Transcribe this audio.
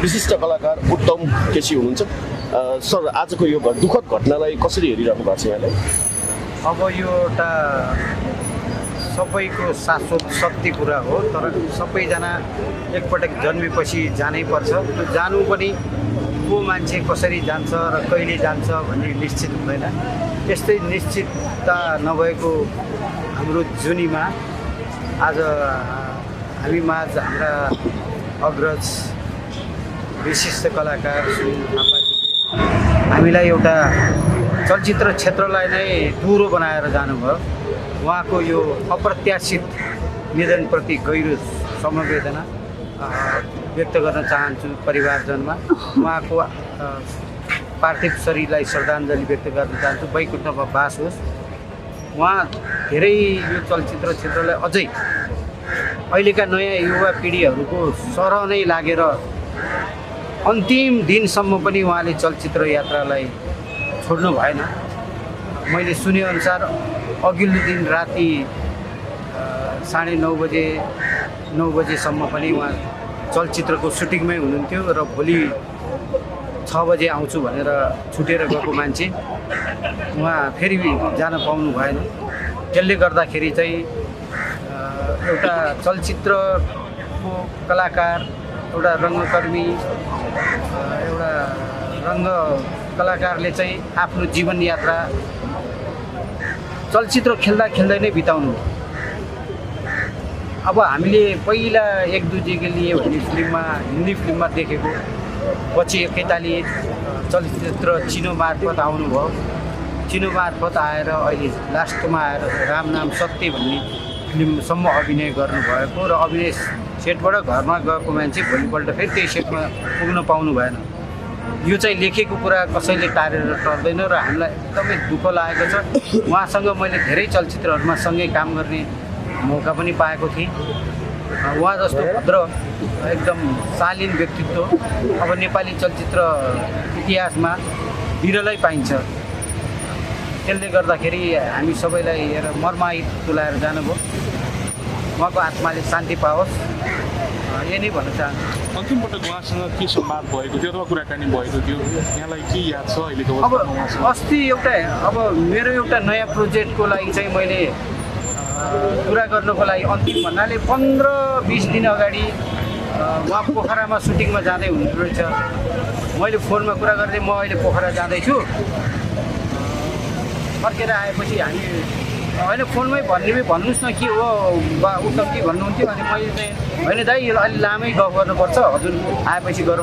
विशिष्ट कलाकार उत्तम केसी हुनुहुन्छ। सर, आजको यो दुःखद घटनालाई कसरी हेरिरहनु भएको छ यहाँले? अब यो एउटा सबैको शाश्वत सत्य कुरा हो, तर सबैजना एकपटक जन्मेपछि जानै पर्छ। त्यो जानु पनि को मान्छे कसरी जान्छ र कहिले जान्छ भन्ने निश्चित हुँदैन। यस्तै निश्चितता नभएको हाम्रो जुनीमा आज हामी माझ हाम्रा अग्रज विशिष्ट कलाकार सुनिल थापाजीले हामीलाई एउटा चलचित्र क्षेत्रलाई नै दुरो बनाएर जानुभयो। उहाँको यो अप्रत्याशित निधनप्रति गहिरो समवेदना व्यक्त गर्न चाहन्छु परिवारजनमा। उहाँको पार्थिव शरीरलाई श्रद्धाञ्जली व्यक्त गर्न चाहन्छु। वैकुण्ठमा बास होस्। उहाँ धेरै यो चलचित्र क्षेत्रलाई अझै अहिलेका नयाँ युवा पिँढीहरूको सरह नै लागेर अन्तिम दिनसम्म पनि उहाँले चलचित्र यात्रालाई छोड्नु भएन। मैले सुनेअनुसार अघिल्लो दिन राति 9:30 बजेसम्म पनि उहाँ चलचित्रको सुटिङमै हुनुहुन्थ्यो र भोलि 6 बजे आउँछु भनेर छुटेर गएको मान्छे उहाँ फेरि जान पाउनु भएन। त्यसले गर्दाखेरि चाहिँ एउटा चलचित्रको कलाकार, एउटा रङ्गकर्मी, एउटा रङ्ग कलाकारले चाहिँ आफ्नो जीवन यात्रा चलचित्र खेल्दा खेल्दै नै बिताउनु। अब हामीले पहिला एक दूजे के लिए भन्ने फिल्ममा, हिन्दी फिल्ममा देखेको, पछि एकैताली चलचित्र चिनो मार्फत आउनुभयो। चिनो मार्फत आएर अहिले लास्टमा आएर राम नाम सत्य भन्ने फिल्मसम्म अभिनय गर्नुभएको र अभिनय सेटबाट घरमा गएको मान्छे भोलिपल्ट फेरि त्यही सेटमा पुग्न पाउनु भएन। यो चाहिँ लेखेको कुरा कसैले टारेर टर्दैन र हामीलाई एकदमै दुःख लागेको छ। उहाँसँग मैले धेरै चलचित्रहरूमा सँगै काम गर्ने मौका पनि पाएको थिएँ। उहाँ जस्तो भद्र एकदम शालीन व्यक्तित्व अब नेपाली चलचित्र इतिहासमा विरलै पाइन्छ। त्यसले गर्दाखेरि हामी सबैलाई हेरेर मर्माहित तुलाएर जानुभयो। उहाँको आत्माले शान्ति पाओस्, यही नै भन्न चाहन्छु। अन्तिमपटक उहाँसँग के संवाद भएको थियो अथवा कुराकानी भएको थियो, यहाँलाई के याद छ अहिलेको अब अस्ति एउटा मेरो एउटा नयाँ प्रोजेक्टको लागि चाहिँ मैले कुरा गर्नको लागि अन्तिम भन्नाले 15-20 दिन अगाडि उहाँ पोखरामा सुटिङमा जाँदै हुनुहुँदो रहेछ। मैले फोनमा कुरा गर्दै म अहिले पोखरा जाँदैछु, फर्केर आएपछि हामी होइन फोनमै भन्नुहोस् न के हो बा उत्तम के भन्नुहुन्थ्यो। अनि मैले चाहिँ होइन दाइ यो अलि लामै गफ गर्नुपर्छ, हजुर आएपछि गरौँ।